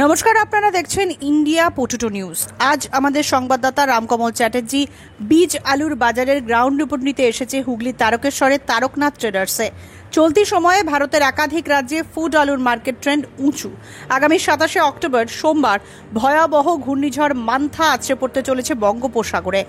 নমস্কার, আপনারা দেখছেন ইন্ডিয়া পোটেটো নিউজ। আজ আমাদের সংবাদদাতা রামকমল চ্যাটার্জি বীজ আলুর বাজারের গ্রাউন্ড রিপোর্ট নিতে এসেছে হুগলি তারকেশ্বরের তারকনাথ ট্রেডার্সে। চলতি সময়ে ভারতের একাধিক রাজ্যে ফুড আলুর মার্কেট ট্রেন্ড উঁচু। আগামী 27শে অক্টোবর সোমবার ভয়াবহ ঘূর্ণিঝড় মান্থা আছড়ে পড়তে চলেছে বঙ্গোপসাগরে।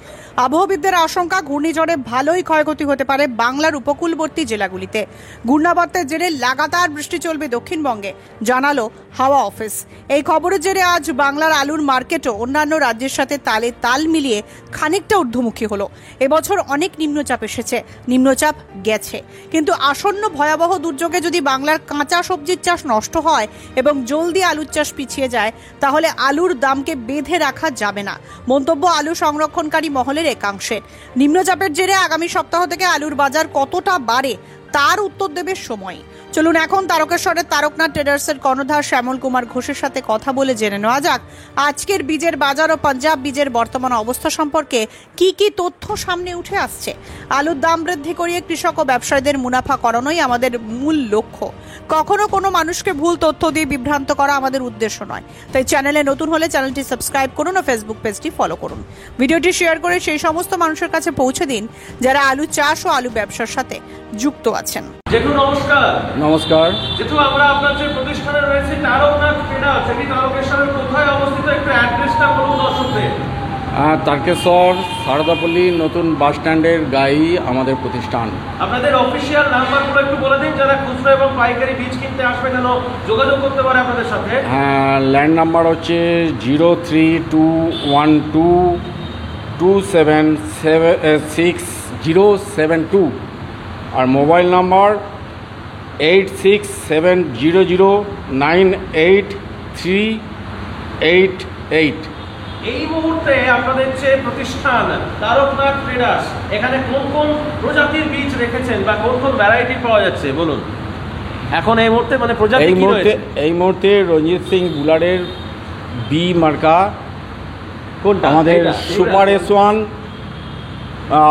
আবহবিদদের আশঙ্কা, ঘূর্ণিঝড়ে ভালোই ক্ষয়ক্ষতি হতে পারে বাংলার উপকূলবর্তী জেলাগুলিতে। ঘূর্ণাবর্তের জেরে লাগাতার বৃষ্টি চলবে দক্ষিণবঙ্গে, জানালো হাওয়া অফিস। এই খবরের জেরে আজ বাংলার আলুর মার্কেটও অন্যান্য রাজ্যের সাথে তালে তাল মিলিয়ে খানিকটা ঊর্ধ্বমুখী হলো। এবছর অনেক নিম্নচাপ এসেছে, নিম্নচাপ গেছে, কিন্তু আসন্ন ভয়াবহ দুর্যোগে যদি বাংলার কাঁচা সবজির চাষ নষ্ট হয় এবং জলদি আলুর চাষ পিছিয়ে যায়, তাহলে আলুর দামকে বেঁধে রাখা যাবে না, মন্তব্য আলু সংরক্ষণকারী মহলের একাংশের। নিম্নচাপের জেরে আগামী সপ্তাহ থেকে আলুর বাজার কতটা বাড়ে তার উত্তর দেবে সময়। চলুন এখন তারকেশ্বরের তারকনাথ ট্রেডার্সের কর্ণধার শ্যামল কুমার ঘোষের সাথে কথা বলে জেনে নেওয়া যাক আজকের বীজের বাজার ও পাঞ্জাব বীজের বর্তমান অবস্থা সম্পর্কে কি কি তথ্য সামনে উঠে আসছে। আলুর দাম বৃদ্ধি করিয়ে কৃষক ও ব্যবসায়ীদের মুনাফা করানোই আমাদের মূল লক্ষ্য। কখনো কোনো মানুষকে ভুল তথ্য দিয়ে বিভ্রান্ত করা আমাদের উদ্দেশ্য নয়। তাই চ্যানেলে নতুন হলে চ্যানেলটি সাবস্ক্রাইব করুন ও ফেসবুক পেজটি ফলো করুন। ভিডিওটি শেয়ার করে সেই সমস্ত মানুষের কাছে পৌঁছে দিন যারা আলু চাষ ও আলু ব্যবসার সাথে যুক্ত আছেন। জেঠু নমস্কার। নমস্কার জেঠু, আমরা আপনার যে প্রতিষ্ঠানে রয়েছে তারকনাথ ট্রেডার্স, সেটি তারকেশ্বরের কোথায় অবস্থিত, একটু অ্যাড্রেসটা বলুন দর্শকদের। তারকেশ্বর সারদাপল্লী নতুন বাস স্ট্যান্ডের গায়েই আমাদের প্রতিষ্ঠান। আপনাদের অফিসিয়াল নাম্বারগুলো একটু বলে দিন, যারা খুচরো এবং পাইকারি বীজ কিনতে আসবে যেন যোগাযোগ করতে পারে আপনাদের সাথে। ল্যান্ড নাম্বার হচ্ছে 032122776072 আর মোবাইল নাম্বার 8670098388। এই মুহূর্তে আপনাদের যে প্রতিষ্ঠান তারকনাথ ট্রেডার্স, এখানে কোন কোন প্রজাতির বীজ রেখেছেন বা কোন কোন ভ্যারাইটি পাওয়া যাচ্ছে বলুন এখন এই মুহূর্তে, মানে প্রজাতি কি রয়েছে? এই মুহূর্তে রঞ্জিত সিং বুলারের বি মার্কা কোনটা আমাদের সুপার S1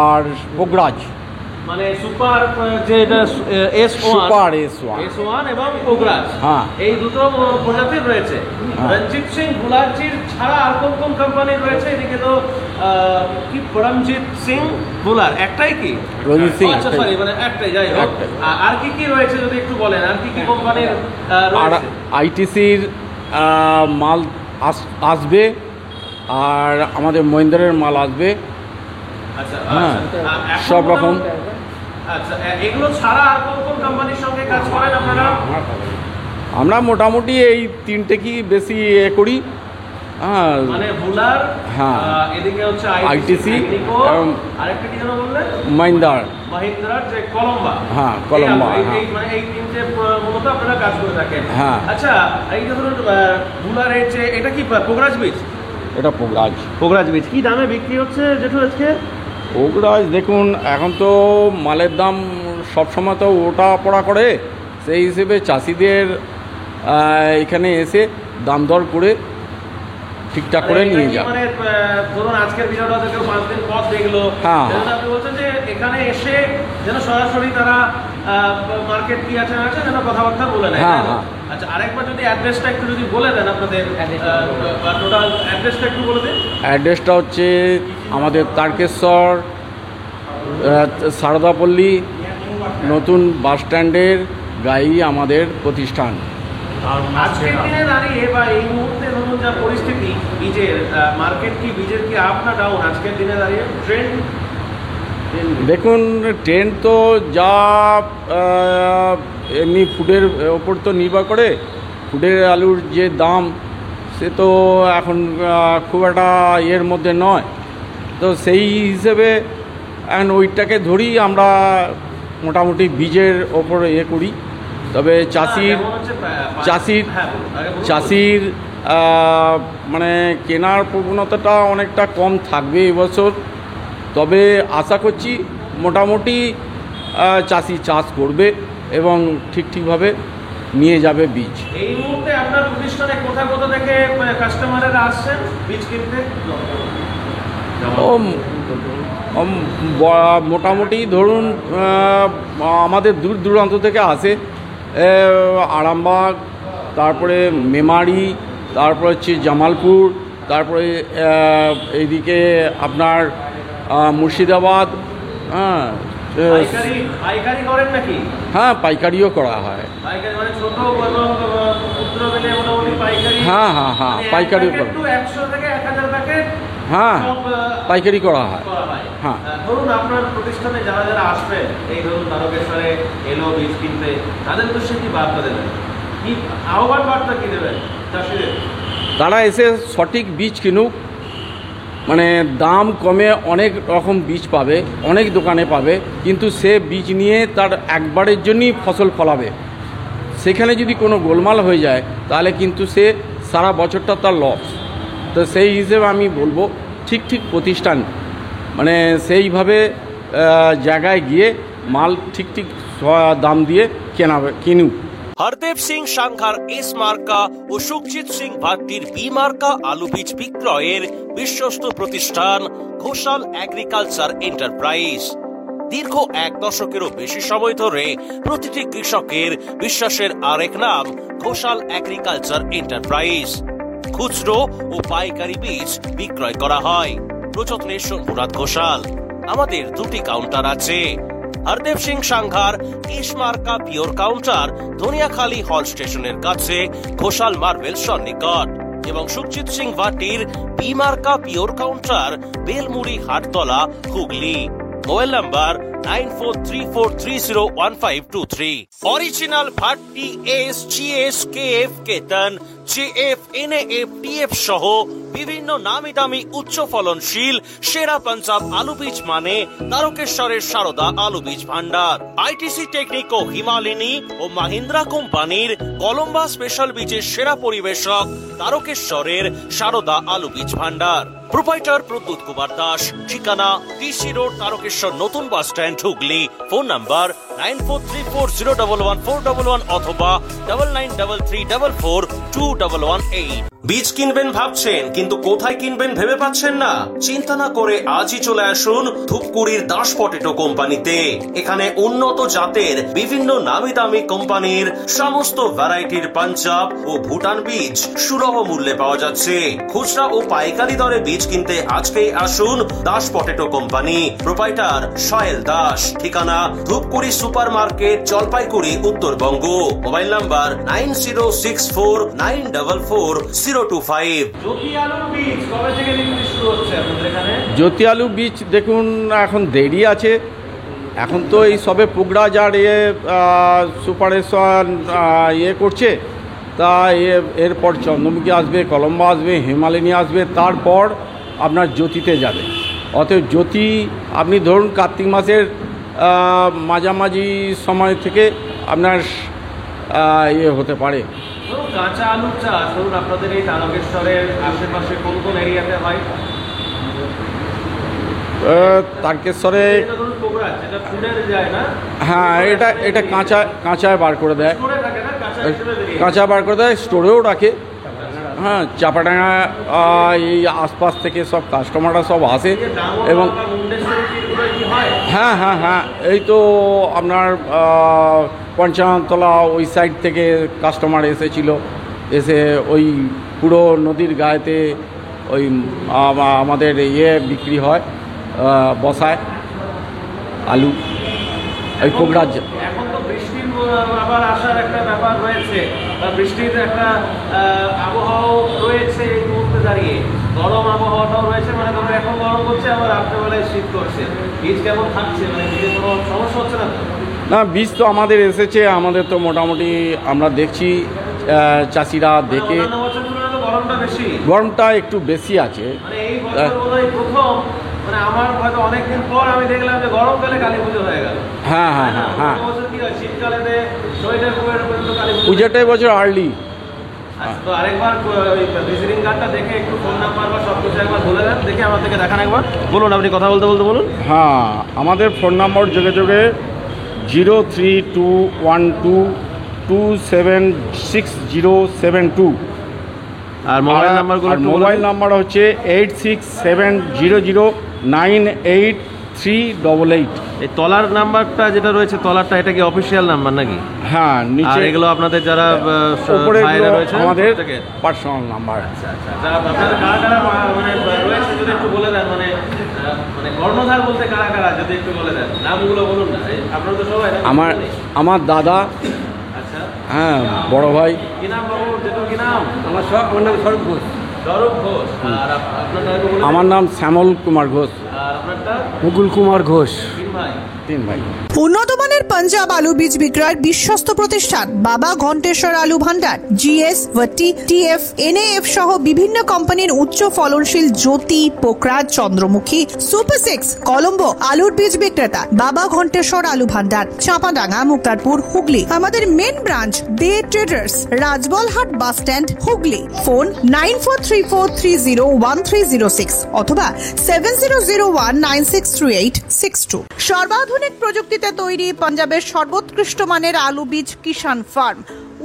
আর পোগরাজ, মানে সুপার যে এটা সুপার S1 এবং পোগরাজ, হ্যাঁ, এই দুটো প্রজাতির রয়েছে। রঞ্জিত সিং বুলারজির ছাড়া আর কোন কোন কোম্পানির রয়েছে? এদিকে তো কি পরমজিৎ সিং বুলার একটাই, কি রঞ্জিত সিং? আচ্ছা সরি, মানে একটাই। যাই হোক, আর কি কি রয়েছে যদি একটু বলেন, আর কি কি কোম্পানির রয়েছে? আইটিসির মাল আসবে আর আমাদের মহিন্দ্রের মাল আসবে। আচ্ছা, হ্যাঁ, সব রকম। আচ্ছা, এগুলো ছাড়া আর কোন কোন কোম্পানির সঙ্গে কাজ করেন আপনারা? আমরা মোটামুটি এই তিনটে কি বেশি করি। হ্যাঁ, মানে বুলার, হ্যাঁ, এদিকে হচ্ছে আইটিসি এবং আরেকটা কি যেন বললেন, মহিন্দ্রার যে কলম্বা। হ্যাঁ, কলম্বা, মানে এই তিনটে মূলত আপনারা কাজ করে থাকেন। হ্যাঁ। আচ্ছা, এই যে ধরুন বুলারের যে এটা কি পোগরাজ বীজ? এটা পোগরাজ বীজ কি দামে বিক্রি হচ্ছে জেঠু আজকে? পোগরাজ দেখুন, এখন তো মালের দাম সবসময় তো ওটা পড়া করে, সেই হিসেবে চাষিদের এখানে এসে দাম দর করে ঠিকঠাক করে নিয়ে যায়। মানে ধরুন আজকের ভিডিওটা থেকে 5 দিন পর দেখলো, হ্যাঁ, আপনি বলছেন যে এখানে এসে যেন সরাসরি তারা মার্কেট কি আছে না আছে যেন কথাবার্তা বলে নেয়। হ্যাঁ, হ্যাঁ। আচ্ছা, আরেকবার যদি অ্যাড্রেসটা একটু যদি বলে দেন, আপনাদের টোটাল অ্যাড্রেসটা একটু বলে দিন। অ্যাড্রেসটা হচ্ছে আমাদের তারকেশ্বর সারদাপল্লী নতুন বাস স্ট্যান্ডের গায়েই আমাদের প্রতিষ্ঠান। আজকের দিনে দাঁড়িয়ে বা এই মুহূর্তে ধরুন যা পরিস্থিতি বীজের মার্কেট, কি বীজের কি আপ না ডাউন আজকের দিনে দাঁড়িয়ে ট্রেন্ড? দেখুন, ট্রেন্ড তো যা এমনি ফুডের ওপর তো নির্ভর করে। ফুডের আলুর যে দাম সে তো এখন খুব একটা ইয়ের মধ্যে নয়, তো সেই হিসেবে এখন ওইটাকে ধরি আমরা মোটামুটি বীজের ওপর করি। তবে চাষির মানে কেনার প্রবণতাটা অনেকটা কম থাকবে এবছর। তবে আশা করছি মোটামুটি চাষি চাষ করবে এবং ঠিকভাবে নিয়ে যাবে বীজ। এই মুহূর্তে আপনার প্রতিষ্ঠানে কোথা থেকে কাস্টমাররা আসছেন বীজ কিনতে? মোটামুটি ধরুন আমাদের দূর দূরান্ত থেকে আসে, আরামবাগ, তারপরে মেমারি, তারপর হচ্ছে জামালপুর, তারপরে এইদিকে আপনার মুর্শিদাবাদ। হ্যাঁ, পাইকারি করেন নাকি? হ্যাঁ, পাইকারিও করা হয়। পাইকারি মানে ছোট এবং ক্ষুদ্র মিলে মোটামুটি পাইকারি? হ্যাঁ হ্যাঁ হ্যাঁ, পাইকারিও করা। 100 থেকে 1000 প্যাকেট? হ্যাঁ, পাইকারি করা হয়। হ্যাঁ। ধরুন আপনার প্রতিষ্ঠানে যারা যারা আসবে, এই ধরুন তারকেশ্বরে এলো বীজ কিনতে, তাদের তো সে কি বার্তা দেবেন, কি আহ্বান বার্তা কি দেবেন চাষিদের? তারা এসে সঠিক বীজ কিনুক, মানে দাম কমে অনেক রকম বীজ পাবে, অনেক দোকানে পাবে, কিন্তু সে বীজ নিয়ে তার একবারের জন্যই ফসল ফলাবে। সেখানে যদি কোনো গোলমাল হয়ে যায় তাহলে কিন্তু সে সারা বছরটা তার লস। তো সেই হিসেবে আমি বলবো ঠিক প্রতিষ্ঠান মানে সেইভাবে জায়গায় গিয়ে মাল ঠিক দাম দিয়ে কিনুক। হরদেব সিং সাংঘার এস মার্কা ও সুখজিৎ সিং ভাট্টির বি মার্কা আলু বীজ বিক্রয়ের বিশ্বস্ত প্রতিষ্ঠান ঘোষাল এগ্রিকালচার এন্টারপ্রাইজ। দীর্ঘ 1 দশকেরও বেশি সময় ধরে প্রতিটি কৃষকের বিশ্বাসের আরেক নাম ঘোষাল এগ্রিকালচার এন্টারপ্রাইজ। খুচরো ও পাইকারি বীজ বিক্রয় করা হয়। প্রযত্নে শম্ভুনাথ ঘোষাল। আমাদের 2টি কাউন্টার আছে। হরদেব সিং সাংঘার এস মার্কা পিওর কাউন্টার ধনিয়াখালী হল স্টেশনের কাছে ঘোষাল মার্বেল সন্নিকট, এবং সুখজিৎ সিং ভাটির বি মার্কা pure counter Belmuri Hattala, Hooghly. Mobile number 9434301523। Original Bhatti S, GS, KF, Ketan, JF, NAF, TF সহ বিভিন্ন নামি দামি উচ্চ ফলনশীল সেরা পাঞ্জাব আলু বীজ মানে তারকেশ্বরের সারদা আলু বীজ ভান্ডার। আইটিসি টেকনিক ও হিমালিনী ও মাহিন্দ্রা কোম্পানির কলম্বা স্পেশাল বীজের সেরা পরিবেশক তারকেশ্বরের সারদা আলু বীজ ভান্ডার। প্রোপাইটার প্রদ্যুৎ কুমার দাস। ঠিকানা ডিসি রোড, তারকেশ্বর নতুন বাস স্ট্যান্ড, হুগলি। ফোন নাম্বার 9434011411 অথবা 9933442118। বীজ কিনবেন ভাবছেন কিন্তু কোথায় কিনবেন ভেবে পাচ্ছেন না? চিন্তা না করে আজই চলে আসুন ধূপগুড়ির দাস পটেটো কোম্পানিতে। এখানে উন্নত জাতের বিভিন্ন নামি দামি কোম্পানির সমস্ত ভ্যারাইটির পাঞ্জাব ও ভুটান বীজ সুলভ মূল্যে পাওয়া যাচ্ছে। খুচরা ও পাইকারি দরে বীজ কিনতে আজকেই আসুন Das potato company. Proprietor Sohel Das. ঠিকানা Dhupguri super market, Jalpaiguri, Uttarbanga. Mobile number 9064944025। Jyoti আলুর বীজ কবে থেকে বিক্রি শুরু হচ্ছে আপনাদের এখানে? জ্যোতি আলু বীজ দেখুন এখন দেরি আছে, এখন তো এই সবে পুগড়া যার সুপারেশন করছে, তা এরপর চন্দ্রমুখী আসবে, কলম্বা আসবে, হিমালয়নী আসবে, তারপর আপনার জ্যোতিতে যাবে। অতএব জ্যোতি আপনি ধরুন কার্তিক মাসের মাঝামাঝি সময় থেকে আপনার হতে পারে। কাঁচা আলুর চাষ ধরুন আপনাদের এই তারকেশ্বরের আশেপাশে কোন কোন এরিয়াতে হয়? তারকেশ্বরে হ্যাঁ, এটা কাঁচায় বার করে দেয়, কাঁচা বার করে দেয়, স্টোরেও রাখে। হ্যাঁ, চাপাডাঙ্গা এই আশপাশ থেকে সব কাস্টমাররা সব আসে এবং হ্যাঁ হ্যাঁ হ্যাঁ, এই তো আপনার পঞ্চানতলা ওই সাইড থেকে কাস্টমার এসেছিল, এসে ওই পুরো নদীর গায়েতে ওই আমাদের বিক্রি হয়, বসায় আলু ওই কোবরাজ। এখন তো বৃষ্টির আবার আসার একটা ব্যাপার রয়েছে, বা বৃষ্টির একটা আবহাওয়া রয়েছে এই মুহূর্তে দাঁড়িয়ে, গরম আবহাওয়াটাও রয়েছে, মানে ধরো এখন গরম করছে আবার রাত্রেবেলায় শীত করছে। বীজ কেমন থাকছে, মানে বীজের কোনো সমস্যা হচ্ছে না? না, বীজ তো আমাদের এসেছে, আমাদের তো মোটামুটি আমরা দেখছি চাষিরা দেখে গরমটা একটু বেশি আছে। মানে এই বছর বোধহয় প্রথম, মানে আমার হয়তো অনেকদিন পর আমি দেখলাম যে গরমকালে কালী পুজো হয়ে গেল। হ্যাঁ হ্যাঁ হ্যাঁ হ্যাঁ, শীতকালে সোয়েটার কালী পুজো। পুজোটাই বছর আর্লি। তো আরেকবার ভিজিটিং কার্ডটা দেখে একটু ফোন নাম্বার বা সব কিছু একবার বলে দেন, দেখে আমার থেকে দেখান একবার। বলুন, আপনি কথা বলতে বলুন। হ্যাঁ, আমাদের ফোন নম্বর যোগে 03212276072। আর মোবাইল নাম্বার, মোবাইল নাম্বার হচ্ছে 8670098333। 388। এই তলার নাম্বারটা যেটা রয়েছে, তলারটা এটা কি অফিসিয়াল নাম্বার নাকি? হ্যাঁ, আর নিচে এগুলো আপনাদের যারা উপরে ভাইরা রয়েছে আমাদের প্রত্যেকে? Personal number. আচ্ছা, আপনাদের কারা কারা মানে রয়েছে যদি একটু বলে দেন, মানে মানে কর্ণধার বলতে কারা কারা যদি একটু বলে দেন, নামগুলো বলুন না। আপনারা তো সবাই না? আমার দাদা, আচ্ছা, হ্যাঁ, বড় ভাই। কি নাম বাবু? যেটা কি নাম? আমার নাম স্বরূপ ঘোষ। স্বরূপ ঘোষ। আর আপনার নাম বলুন। আমার নাম শ্যামল কুমার ঘোষ। আর আপনারটা? মুকুল কুমার ঘোষ। তিন ভাই। উন্নত মানের পাঞ্জাব আলু বীজ বিক্রয়ের বিশ্বস্ত প্রতিষ্ঠান বাবা ঘন্টেশ্বর আলু ভান্ডার, জিএস, ভাট্টি, টিএফ, এনএএফ সহ বিভিন্ন কোম্পানির উচ্চ ফলনশীল জ্যোতি, পোকরাজ, চন্দ্রমুখী, সুপার 6, কলম্বো আলুর বীজ বিক্রেতা বাবা ঘন্টেশ্বর আলু ভান্ডার, চাঁপাডাঙ্গা, মুক্তারপুর, হুগলি। আমাদের main branch De traders, Rajbalhat bus stand, Hooghly. Phone 9434301306 অথবা 7001963862। সর্বাধুনিক প্রযুক্তিতে তৈরি পাঞ্জাবের সর্বোৎকৃষ্ট মানের আলু বীজ কিষান ফার্ম।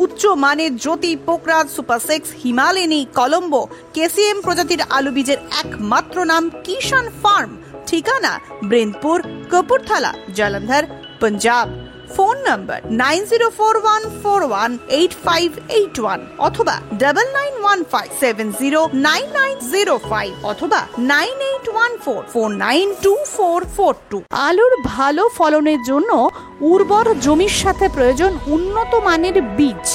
উচ্চ মানের জ্যোতি, পোকরাজ, সুপার 6, হিমালয়নী, কলম্বো, কেসিএম প্রজাতির আলু বীজের একমাত্র নাম কিষান ফার্ম। ঠিকানা ব্রেনপুর, কপুরথালা, জলন্ধর, পাঞ্জাব। ফোন নম্বর 9041418581 অথবা 9915709905 অথবা 9814492442। আলুর ভালো ফলনের জন্য উর্বর জমির সাথে প্রয়োজন উন্নত মানের বীজ।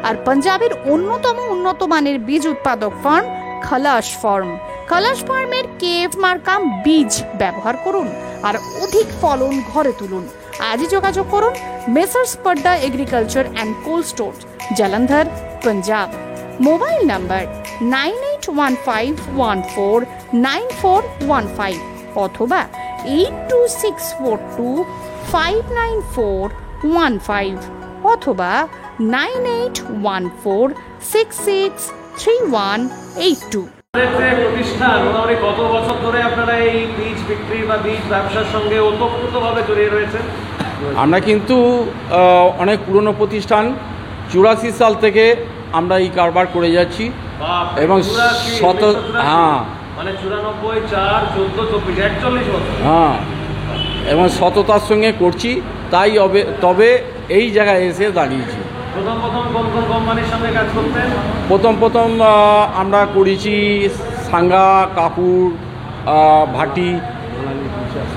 আর পাঞ্জাবের অন্যতম উন্নত মানের বীজ উৎপাদক ফার্ম খালাস ফার্ম। খালাস ফার্মের কেএফ মার্কা বীজ ব্যবহার করুন আর অধিক ফলন ঘরে তুলুন। আজই যোগাযোগ করুন messrs Padda agriculture and cold store, Jalandhar, Punjab. Mobile number 9815149415 অথবা 8264259415 অথবা 9814663182। প্রতিষ্ঠান মোটামুটি কত বছর ধরে আপনারা এই বীজ বিক্রি বা বীজ ব্যবসার সঙ্গে ওতপ্রোতভাবে জড়িয়ে রয়েছেন? আমরা কিন্তু অনেক পুরনো প্রতিষ্ঠান, 84 সাল থেকে আমরা এই কারবার করে যাচ্ছি এবং হ্যাঁ, মানে 94, 4, 14, 24, 41 বছর। হ্যাঁ, এবং সততার সঙ্গে করছি, তাই তবে এই জায়গায় এসে দাঁড়িয়েছি। প্রথম কোন কোম্পানির সঙ্গে কাজ করতেন? প্রথম আমরা করেছি সাঙ্গা, কাপুর, ভাটি,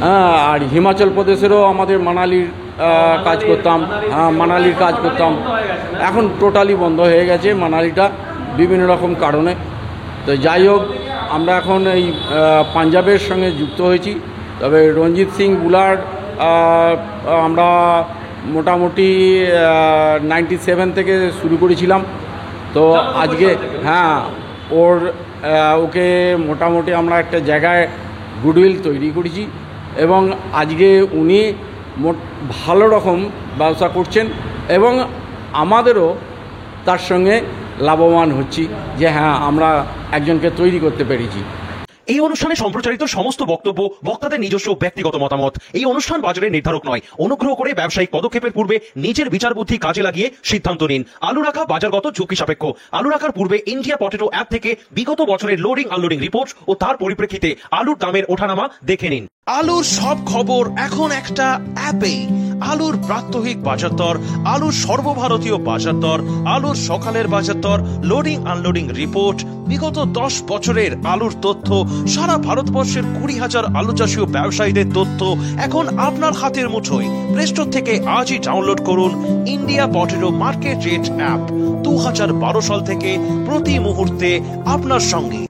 হ্যাঁ, আর হিমাচল প্রদেশেরও আমাদের মানালির কাজ করতাম। হ্যাঁ, মানালির কাজ করতাম। এখন টোটালি বন্ধ হয়ে গেছে মানালিটা বিভিন্ন রকম কারণে। তো যাই হোক, আমরা এখন এই পাঞ্জাবের সঙ্গে যুক্ত হয়েছি। তবে রঞ্জিত সিং বুলার আমরা মোটামুটি 97 থেকে শুরু করেছিলাম। তো আজকে হ্যাঁ, ওকে মোটামুটি আমরা একটা জায়গায় গুডউইল তৈরি করেছি এবং আজকে উনি ভালো রকম ব্যবসা করছেন এবং আমাদেরও তার সঙ্গে লাভবান হচ্ছি যে হ্যাঁ, আমরা একজনকে তৈরি করতে পেরেছি। এই অনুষ্ঠানে সম্প্রচারিত সমস্ত বক্তব্য বক্তাদের নিজস্ব ব্যক্তিগত মতামত। এই অনুষ্ঠান বাজারের নির্ধারক নয়। অনুগ্রহ করে ব্যবসায়িক পদক্ষেপের পূর্বে নিজের বিচার বুদ্ধি কাজে লাগিয়ে সিদ্ধান্ত নিন। আলু রাখা বাজারগত ঝুঁকি সাপেক্ষ। আলু রাখার পূর্বে ইন্ডিয়া পটেটো অ্যাপ থেকে বিগত বছরের লোডিং আনলোডিং রিপোর্ট ও তার পরিপ্রেক্ষিতে আলুর দামের ওঠানামা দেখে নিন। আলুর সব খবর এখন একটা অ্যাপেই। আলুর প্রাত্যহিক বাজার দর, আলুর সর্বভারতীয় বাজার দর, আলুর সকালের বাজার দর, লোডিং আনলোডিং রিপোর্ট, বিগত 10 বছরের আলুর তথ্য, সারা ভারতবর্ষের 20,000 আলু চাষী ও ব্যবসায়ীদের তথ্য এখন আপনার হাতের মুঠোয়। প্লে স্টোর থেকে আজই ডাউনলোড করুন India potato market rate app. 2012 সাল থেকে প্রতি মুহূর্তে আপনার সঙ্গে।